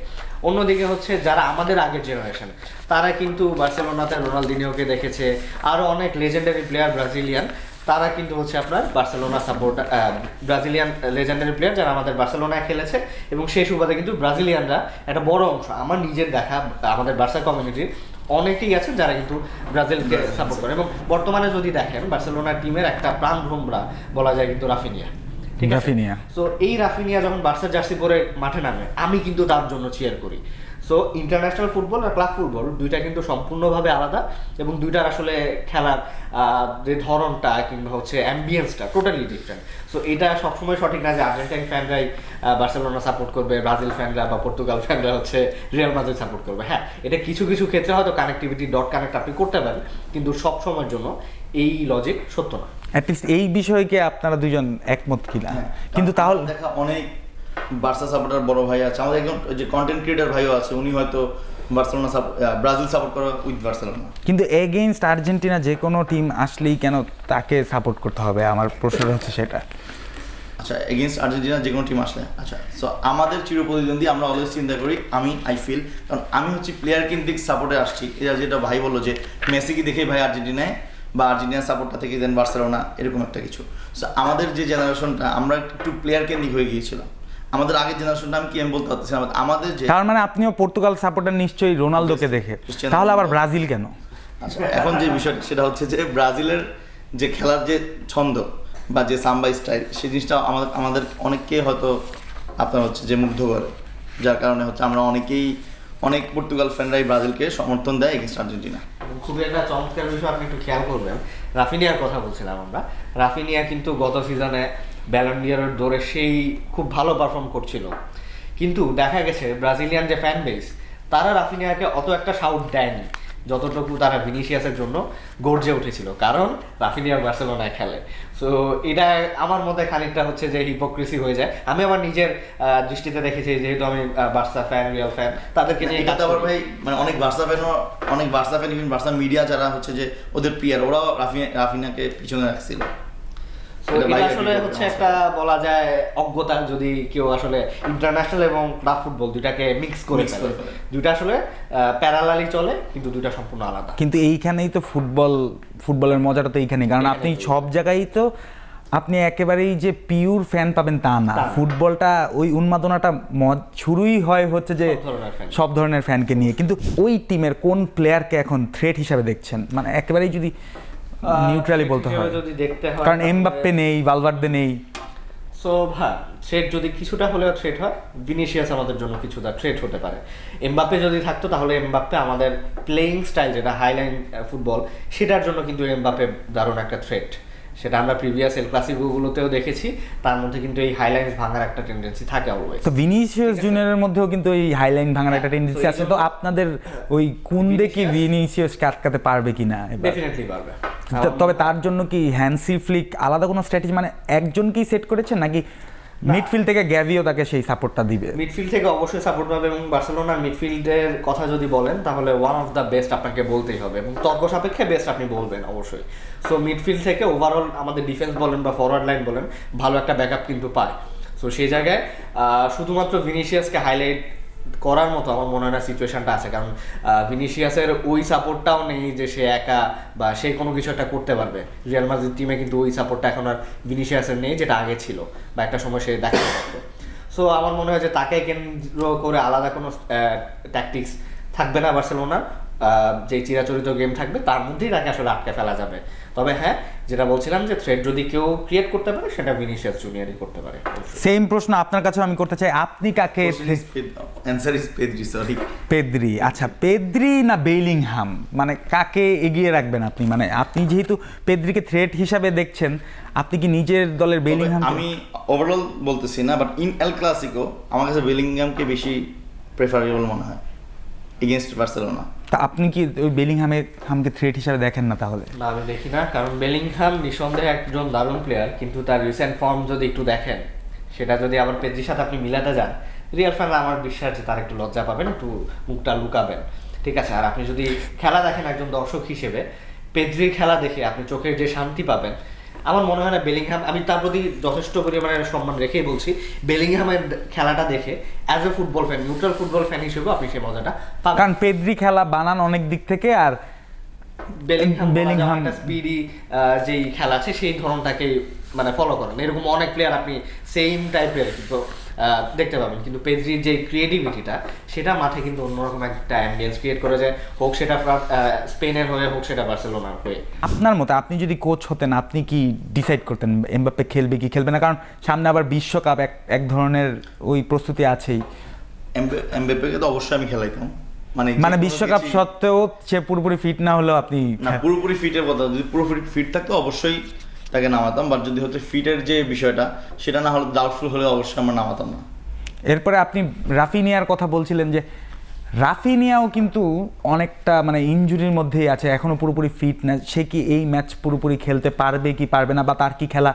অন্যদিকে হচ্ছে যারা আমাদের আগের জেনারেশন, তারা কিন্তু বার্সেলোনাতে রোনালদিনিওকে দেখেছে, আরও অনেক লেজেন্ডারি প্লেয়ার ব্রাজিলিয়ান, তারা কিন্তু হচ্ছে আপনার Barcelona support, Brazilian legendary player যারা আমাদের বার্সেলোনায় খেলেছে। এবং সেই সুবাদে কিন্তু ব্রাজিলিয়ানরা একটা বড় অংশ, আমার নিজের দেখা আমাদের বার্সা কমিউনিটির অনেকেই আছে যারা কিন্তু ব্রাজিলকে সাপোর্ট করে। এবং বর্তমানে যদি দেখেন বার্সেলোনা টিমের একটা প্রাণ ভ্রমরা বলা যায় কিন্তু রাফিনিয়া, ঠিক আছে? রাফিনিয়া। সো এই রাফিনিয়া যখন বার্সার জার্সি পরে মাঠে নামে, আমি কিন্তু তার জন্য চিয়ার করি। সো ইন্টারন্যাশনাল ফুটবল আর ক্লাব ফুটবল দুইটা কিন্তু সম্পূর্ণভাবে আলাদা এবং দুইটার আসলে খেলার যে ধরনটা কিংবা হচ্ছে অ্যাম্বিয়েন্সটা টোটালি ডিফারেন্ট। সো এটা সবসময় সঠিক না যে আর্জেন্টাইন ফ্যানরাই বার্সেলোনা সাপোর্ট করবে, ব্রাজিল ফ্যানরা বা পর্তুগাল ফ্যানরা হচ্ছে রিয়াল মাদ্রিদ সাপোর্ট করবে। হ্যাঁ, এটা কিছু কিছু ক্ষেত্রে হয়তো কানেক্টিভিটি ডট কানেক্ট আপনি করতে পারেন, কিন্তু সব সময়ের জন্য এই লজিক সত্য না। অ্যাটলিস্ট এই বিষয়কে আপনারা দুজন একমত কিনা? কিন্তু তাহলে দেখা অনেক বার্সা সাপোর্টার বড় ভাই আছে, আমাদের একজন যে কন্টেন্ট ক্রিয়েটর ভাইও আছে, উনি হয়তো বার্সেলোনা ব্রাজিল সাপোর্ট করে উইথ বার্সেলোনা। কিন্তু এগেইনস্ট আর্জেন্টিনা যে কোনো টিম আসলেই কেন তাকে সাপোর্ট করতে হবে? আমার প্রশ্ন হচ্ছে সেটা। আচ্ছা, এগেইনস্ট আর্জেন্টিনা যে কোনো টিম আসলে, আচ্ছা, সো আমাদের চিরপ্রতিদ্বন্দ্বী আমরা অলওয়েজ চিন্তা করি, আই ফিল, কারণ আমি হচ্ছে প্লেয়ার কেন্দ্রিক সাপোর্টে আসছি। এটা যেটা ভাই বললো যে মেসিকে দেখেই ভাই আর্জেন্টিনায় বা আর্জেন্টিনার সাপোর্টটা থেকে দেন বার্সেলোনা, এরকম একটা কিছু। সো আমাদের যে জেনারেশনটা আমরা একটু প্লেয়ার কেন্দ্রিক হয়ে গিয়েছিলাম। আমাদের আগের জেনারেশনটা আমি বলতে পারতেছি আমাদের যে, তার মানে আপনিও পর্তুগাল সাপোর্টার নিশ্চয়ই রোনালদোকে দেখে, তাহলে আবার ব্রাজিল কেন? আচ্ছা, এখন যে বিষয়টা সেটা হচ্ছে যে ব্রাজিলের যে খেলার যে ছন্দ বা যে সাম্বা স্টাইল, সেই জিনিসটা আমাদের অনেককে হয়তো আপনার হচ্ছে যে মুগ্ধ করে, যার কারণে হচ্ছে আমরা অনেক পর্তুগাল ফ্যানরাই ব্রাজিলকে সমর্থন দেয় এগেইনস্ট আর্জেন্টিনা। খুবই একটা চমৎকার বিষয় আপনি একটু খেয়াল করবেন, রাফিনিয়ার কথা বলছিলাম আমরা। রাফিনিয়া কিন্তু গত সিজনে ব্যালন ডি'অরের দৌড়ে সেই খুব ভালো পারফর্ম করছিল, কিন্তু দেখা গেছে ব্রাজিলিয়ান যে ফ্যান বেস তারা রাফিনিয়াকে অত একটা শাউট দেয়নি যতটুকু তারা ভিনিসিয়াসের জন্য গর্জে উঠেছিল, কারণ রাফিনিয়া বার্সেলোনায় খেলে। সো এটা আমার মধ্যে খানিকটা হচ্ছে যে হিপোক্রেসি হয়ে যায়। আমি আমার নিজের দৃষ্টিতে দেখেছি, যেহেতু আমি বার্সা ফ্যান, রিয়াল ফ্যান, তাদেরকে নিয়ে এটা আবার ভাই মানে অনেক Barca fan even Barca media যারা হচ্ছে যে ওদের প্লেয়ার, ওরাও রাফিনিয়াকে পিছনে রাখছিল। So, এটা এটা ভাই আসলে agree হচ্ছে করবে একটা বলা যায় অজ্ঞতা, যদি কেউ আসলে ইন্টারন্যাশনাল এবং ক্লাব ফুটবল দুটাকে মিক্স করে Mix করে ফেলে। ফেলে। দুটা আসলে প্যারালালি চলে, কিন্তু দুটা সম্পূর্ণ আলাদা। কিন্তু এইখানেই তো ফুটবলের মজাটা তো এইখানেই, কারণ আপনি এইখানেই। সব জায়গায় তো আপনি একেবারেই যে পিওর ফ্যান পাবেন তা না। তা না। ফুটবলটা ওই উন্মাদনাটা শুরুই হয় হচ্ছে যে সব ধরনের fan। সব ধরনের ফ্যানকে নিয়ে। কিন্তু ওই টিমের কোন প্লেয়ারকে এখন থ্রেট হিসাবে দেখছেন, মানে একেবারেই যদি নিউট্রালি বলতে হয়, যদি দেখতে হয় কারণ এমবাপ্পে নেই, ভালভার্দে নেই। সো হ্যাঁ, থ্রেট যদি কিছুটা হলেও থ্রেট হয়, ভিনিসিয়াস আমাদের জন্য কিছুটা থ্রেট হতে পারে। এমবাপ্পে যদি থাকতো তাহলে এমবাপ্পে আমাদের প্লেইং স্টাইল যেটা হাইলাইন ফুটবল, সেটার জন্য কিন্তু এমবাপ্পে দারুণ একটা থ্রেট। সেটা আমরা প্রিভিয়াস এল ক্লাসিকোগুলোতেও দেখেছি, তার মধ্যে কিন্তু এই হাইলাইন্স ভাঙার একটা টেন্ডেন্সি থাকে অলওয়েজ। তো ভিনিসিয়াস জুনিয়রের মধ্যেও কিন্তু এই হাইলাইন ভাঙার একটা টেন্ডেন্সি আছে। তো আপনাদের ওই কুন্দে কি ভিনিসিয়াসকে আটকাতে পারবে কিনা এবার? ডেফিনেটলি পারবে। তবে তার জন্য কি হ্যান্সি ফ্লিক আলাদা কোনো স্ট্র্যাটেজি, মানে একজনকেই সেট করেছেন নাকি মিডফিল্ড থেকে গ্যাভিও তাকে সেই সাপোর্টটা দিবে? মিডফিল্ড থেকে অবশ্যই সাপোর্ট পাবে, এবং বার্সেলোনার মিডফিল্ডের কথা যদি বলেন তাহলে ওয়ান অফ দ্য বেস্ট আপনাকে বলতেই হবে, এবং তর্ক সাপেক্ষে বেস্ট আপনি বলবেন অবশ্যই। সো মিডফিল্ড থেকে ওভারঅল আমাদের ডিফেন্স বলেন বা ফরওয়ার্ড লাইন বলেন, ভালো একটা ব্যাকআপ কিন্তু পায়। সো সেই জায়গায় শুধুমাত্র ভিনিসিয়াসকে হাইলাইট করার মতো আমার মনে হয় না সিচুয়েশনটা আছে, কারণ ভিনিসিয়াসের ওই সাপোর্টটাও নেই যে সে একা বা সে কোনো কিছু একটা করতে পারবে। রিয়াল মাদ্রিদ টিমে কিন্তু ওই সাপোর্টটা এখন আর ভিনিসিয়াসের নেই, যেটা আগে ছিল বা একটা সময় সে দেখাতে পারতো। সো আমার মনে হয় যে তাকে কেন্দ্র করে আলাদা কোনো ট্যাকটিক্স থাকবে না বার্সেলোনার। যে চিরাচরিত গেম থাকবে তার মধ্যেই তাকে আসলে আটকে ফেলা যাবে। তবে হ্যাঁ, যেটা বলছিলাম যে থ্রেড যদি কেউ ক্রিয়েট করতে পারে সেটা ভিনিসিয়াস জুনিয়রই করতে পারে। সেম প্রশ্ন আপনার কাছে আমি করতে চাই, আপনি কাকে? Answer is Pedri, sorry. Pedri. আচ্ছা, পেদ্রি না বেলিংহাম, মানে কাকে এগিয়ে রাখবেন আপনি? মানে আপনি যেহেতু পেদ্রিকে থ্রেট হিসাবে দেখছেন, আপনি কি নিজের দলের বেলিংহাম? আমি ওভারঅল বলতেছি না, বাট ইন এল ক্লাসিকো আমার কাছে বেলিংহামকে বেশি প্রেফারেবল মনে হয় এগেইনস্ট বার্সেলোনা। তা আপনি কি ওই বেলিংহামকে থ্রেট হিসাবে দেখেন না তাহলে? না, আমি দেখি না, কারণ বেলিংহাম নিঃসন্দেহে একজন দারুণ প্লেয়ার, কিন্তু তার রিসেন্ট ফর্ম যদি একটু দেখেন, সেটা যদি আবার পেদ্রির সাথে আপনি মিলাতে যান, রিয়াল ফ্যানরা আমার বিশ্বাস যে তার একটু লজ্জা পাবেন, একটু মুখটা লুকাবেন। ঠিক আছে, আর আপনি যদি খেলা দেখেন একজন দর্শক হিসেবে, পেদ্রির খেলা দেখে আপনি চোখের যে শান্তি পাবেন, আমার মনে হয় না বেলিংহাম, আমি তার প্রতি যথেষ্ট পরিমাণে সম্মান রেখেই বলছি, বেলিংহামের খেলাটা দেখে as a football fan, neutral football fan হিসেবেও আপনি সেই মজাটা পাবেন। কারণ পেদ্রি খেলা বানান অনেক দিক থেকে, আর বেলিংহাম স্পিডি যেই খেলা আছে সেই ধরনটাকে মানে ফলো করেন। এরকম অনেক প্লেয়ার আপনি সেম টাইপের কিন্তু দেখতে পাবেন, কিন্তু পেদ্রির যে ক্রিয়েটিভিটিটা সেটা মাঠে কিন্তু অন্যরকম একটা অ্যাম্বিয়েন্স ক্রিয়েট করে যায়, হোক সেটা স্পেনের হয়ে হোক সেটা বার্সেলোনার হয়ে। আপনার মতে আপনি যদি কোচ হতেন, আপনি কি ডিসাইড করতেন এমবাপ্পে খেলবে কি খেলবে না? কারণ সামনে আবার বিশ্বকাপ, এক ধরনের ওই প্রস্তুতি আছেই। এমবাপ্পেকে তো অবশ্যই আমি খেলাইতাম, মানে বিশ্বকাপ সত্ত্বেও সে পুরোপুরি ফিট না হলেও আপনি না, পুরোপুরি ফিটের কথা, যদি পুরোপুরি ফিট থাকতো অবশ্যই তাকে নামাতাম, বাট যদি হচ্ছে ফিটের যে বিষয়টা সেটা না হলে, ডাউটফুল হলে অবশ্যই আমরা নামাতাম না। এরপরে আপনি রাফিনিয়ার কথা বলছিলেন, যে রাফিনিয়াও কিন্তু অনেকটা মানে ইনজুরির মধ্যেই আছে, এখনো পুরোপুরি ফিট না। সে কি এই ম্যাচ পুরোপুরি খেলতে পারবে কি পারবে না, বা তার কি খেলা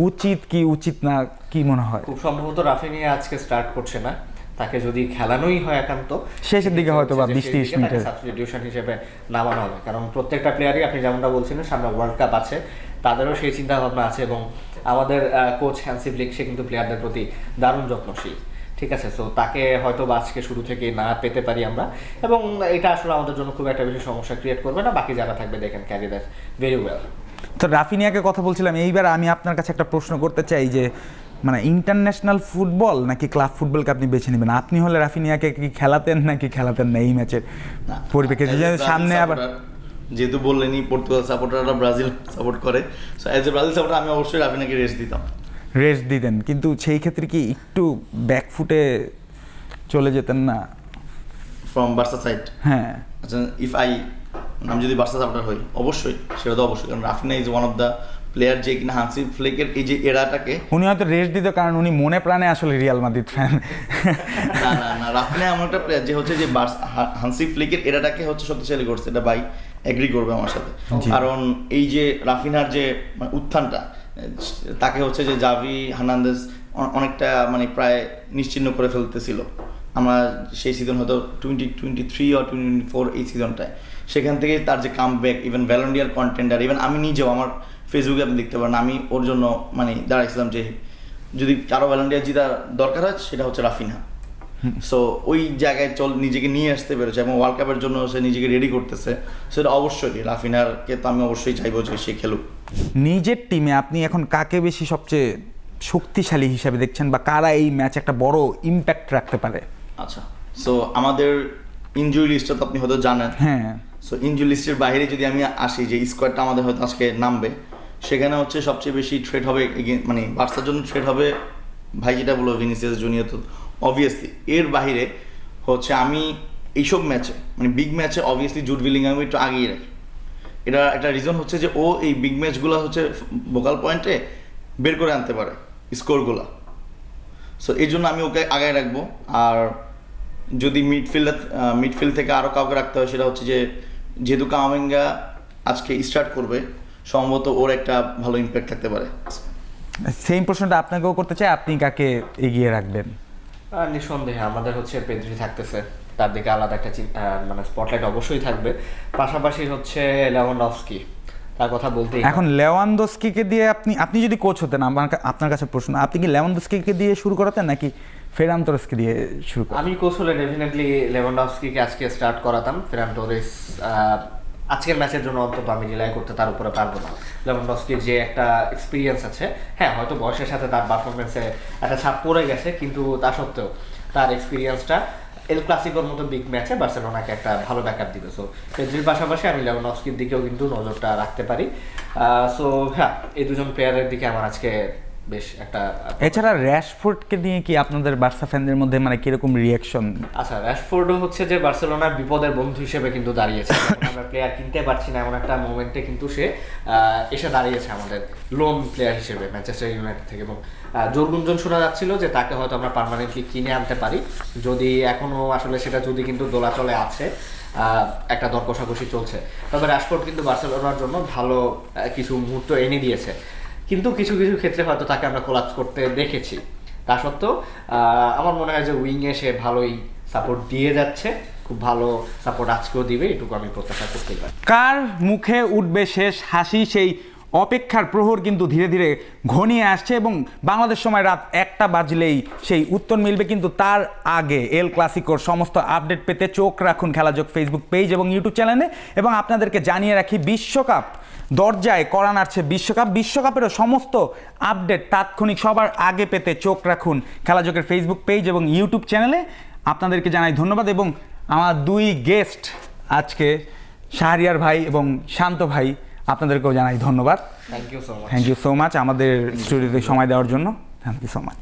উচিত কি উচিত না, কি মনে হয়? খুব সম্ভবত রাফিনিয়া আজকে স্টার্ট করছে না, তাকে যদি খেলানোই হয় একান্ত শেষের দিকে হয়তো বা 20-30 মিনিটে সাবস্টিটিউশন হিসেবে নামানো হবে, কারণ প্রত্যেকটা প্লেয়ারই আপনি যেমনটা বলছিলেন সামনে ওয়ার্ল্ড কাপ আছে, তাদেরও সেই চিন্তা ভাবনা আছে, এবং আমাদের কোচ হ্যান্সি ফ্লিক সে কিন্তু প্লেয়ারদের প্রতি দারুণ যত্নশীল। ঠিক আছে, সো তাকে হয়তো আজকে শুরু থেকে না পেতে পারি আমরা, এবং এটা আসলে আমাদের জন্য খুব একটা বেশি সমস্যা ক্রিয়েট করবে না, বাকি যারা থাকবে দেখেন ক্যারি দ্যাট ভেরি ওয়েল। তো রাফিনিয়াকে কথা বলছিলাম, এইবার আমি আপনার কাছে একটা প্রশ্ন করতে চাই, যে মানে ইন্টারন্যাশনাল ফুটবল নাকি ক্লাব ফুটবলকে আপনি বেছে নেবেন? আপনি হলে রাফিনিয়াকে কি খেলাতেন নাকি খেলাতেন না এই ম্যাচের পরিপ্রেক্ষিতে? সামনে আবার যেহেতু বললেনই পর্তুগাল সাপোর্টাররা ব্রাজিল সাপোর্ট করে, so as a Brazil supporter আমি অবশ্যই রাফিনিয়াকে রেস্ট দিতাম। রেস্ট দিতেন, কিন্তু সেই ক্ষেত্রে কি একটু ব্যাকফুটে চলে যেতেন না ফ্রম বার্সা সাইড? হ্যাঁ, আচ্ছা, আমি যদি বার্সা সাপোর্টার হই অবশ্যই, সেটা তো অবশ্যই, কারণ Raphinha is one of the player যে কিনা হান্সি ফ্লিকের এই যে এরাটাকে, উনি হয়তো রেস্ট দিত কারণ উনি মনে প্রাণে আসলে রিয়াল মাদ্রিদ ফ্যান। না না না, রাফিনা এমন একটা প্লেয়ার যে হচ্ছে যে হান্সি ফ্লিকের এরাটাকে হচ্ছে শক্তিশালী করছে, এটা ভাই এগ্রি করবে আমার সাথে। কারণ এই যে রাফিনার যে উত্থানটা, তাকে হচ্ছে যে জাভি হার্নান্দেজ অনেকটা মানে প্রায় নিশ্চিহ্ন করে ফেলতেছিল। আমরা সেই সিজন হয়তো 2023 or 2024 এই সিজনটায়, সেখান থেকে তার যে কাম ব্যাক, ইভেন ভ্যালেন্ডিয়ার কন্টেন্ডার, ইভেন আমি নিজেও আমার ফেসবুকে আপনি দেখতে পারেন আমি ওর জন্য মানে দাঁড়াইছিলাম যে যদি কারো ভ্যালেন্টিয়ার জেতা দরকার হয় সেটা হচ্ছে রাফিনা। সো ওই জায়গায় নিজেকে নিয়ে আসতে পেরেছে এবং ওয়ার্ল্ড কাপের জন্য সে নিজেকে রেডি করতেছে, সেটা অবশ্যই রাফিনারকে তো আমি অবশ্যই চাইবো যে সে খেলুক। নিজের টিমে আপনি এখন কাকে বেশি সবচেয়ে শক্তিশালী হিসাবে দেখছেন, বা কারা এই ম্যাচ একটা বড় ইম্প্যাক্ট রাখতে পারে? আচ্ছা, সো আমাদের ইনজুরি লিস্টটা তো আপনি হয়তো জানেন। হ্যাঁ, সো ইনজুরি লিস্টের বাইরে যদি আমি আসি যে স্কোয়াডটা আমাদের হয়তো আজকে নামবে, সেখানে হচ্ছে সবচেয়ে বেশি থ্রেট হবে মানে বার্সার জন্য থ্রেট হবে ভাই যেটা বললো ভিনিসিয়াস জুনিয়র, তো অবভিয়াসলি এর বাইরে হচ্ছে আমি এইসব ম্যাচে মানে বিগ ম্যাচে অবভিয়াসলি জুড বেলিংহাম একটু আগেই রাখি। এটা একটা রিজন হচ্ছে যে ও এই বিগ ম্যাচগুলো হচ্ছে ভোকাল পয়েন্টে বের করে আনতে পারে স্কোরগুলো, সো এই জন্য আমি ওকে আগায় রাখবো। আর যদি মিডফিল্ড থেকে আরও কাউকে রাখতে হয় সেটা হচ্ছে যে যেহেতু কামাভিঙ্গা আজকে স্টার্ট করবে সম্ভবত ওর একটা ভালো ইম্প্যাক্ট থাকতে পারে। সেম প্রশ্নটা আপনাকেও করতে চাই, আপনি কাকে এগিয়ে রাখবেন? নিঃসন্দেহে আমাদের হচ্ছে পেদ্রি থাকতেছে, তার দিকে আলাদা একটা মানে স্পটলাইট অবশ্যই থাকবে। পাশাপাশি হচ্ছে লেভানডস্কি, তার কথা বলতে এখন লেভানডস্কিকে দিয়ে আপনি যদি কোচ হতেন, আপনার কাছে প্রশ্ন, আপনি কি লেভানডস্কিকে দিয়ে শুরু করাতেন নাকি ফেরান তোরেসকে দিয়ে শুরু করতেন? আমি কোচ হলে ডেফিনেটলি লেভানডস্কিকে আজকে স্টার্ট করাতাম। ফেরান তোরেস আজকের ম্যাচের জন্য অন্তত আমি রিলাই করতে তার উপরে পারবো না। লেভানডস্কির যে একটা এক্সপিরিয়েন্স আছে, হ্যাঁ হয়তো বয়সের সাথে তার পারফরমেন্সে একটা ছাপ পড়ে গেছে, কিন্তু তা সত্ত্বেও তার এক্সপিরিয়েন্সটা এল ক্লাসিকোর মতো বিগ ম্যাচে বার্সেলোনাকে একটা ভালো ব্যাকআপ দিবে। সো পেদ্রির পাশাপাশি আমি লেভানডস্কির দিকেও কিন্তু নজরটা রাখতে পারি। সো হ্যাঁ, এই দুজন প্লেয়ারের দিকে আমার আজকে বেশ একটা। এছাড়া র্যাশফোর্ডকে নিয়ে কি আপনাদের বার্সা ফ্যানদের মধ্যে মানে কিরকম রিয়াকশন? আচ্ছা, র্যাশফোর্ডও হচ্ছে যে বার্সেলোনার বিপদের বন্ধু হিসেবে কিন্তু দাঁড়িয়েছে। আমরা প্লেয়ার কিনতে পারছি না এমন একটা মোমেন্টে কিন্তু সে এসে দাঁড়িয়েছে আমাদের লোন প্লেয়ার হিসেবে ম্যানচেস্টার ইউনাইটেড থেকে। এবং জোর গুঞ্জন শোনা যাচ্ছিল যে তাকে হয়তো আমরা পার্মানেন্টলি কিনে আনতে পারি, যদি এখনো আসলে সেটা যদি কিন্তু দোলাচলে আছে, একটা দর কষাকষি চলছে। তবে র্যাশফোর্ড কিন্তু বার্সেলোনার জন্য ভালো কিছু মুহূর্ত এনে দিয়েছে, কিন্তু কিছু কিছু ক্ষেত্রে হয়তো তাকে আমরা কোলাপস করতে দেখেছি। তা সত্ত্বেও আমার মনে হয় যে উইংয়ে সে ভালোই সাপোর্ট দিয়ে যাচ্ছে, খুব ভালো সাপোর্ট আজকেও দিবে, এটুকু আমি প্রত্যাশা করতেই পারি। কার মুখে উঠবে শেষ হাসি, সেই অপেক্ষার প্রহর কিন্তু ধীরে ধীরে ঘনিয়ে আসছে এবং বাংলাদেশ সময় রাত 1টা বাজলেই সেই উত্তর মিলবে। কিন্তু তার আগে এল ক্লাসিকোর সমস্ত আপডেট পেতে চোখ রাখুন খেলাযোগ ফেসবুক পেজ এবং ইউটিউব চ্যানেলে। এবং আপনাদেরকে জানিয়ে রাখি, বিশ্বকাপ দরজায় করা নাড়ছে, বিশ্বকাপেরও সমস্ত আপডেট তাৎক্ষণিক সবার আগে পেতে চোখ রাখুন খেলাযোগের ফেসবুক পেজ এবং ইউটিউব চ্যানেলে। আপনাদেরকে জানাই ধন্যবাদ এবং আমার দুই গেস্ট আজকে শাহরিয়ার ভাই এবং শান্ত ভাই, আপনাদেরকেও জানাই ধন্যবাদ। থ্যাংক ইউ সো মাচ আমাদের স্টুডিওতে সময় দেওয়ার জন্য। Thank you so much.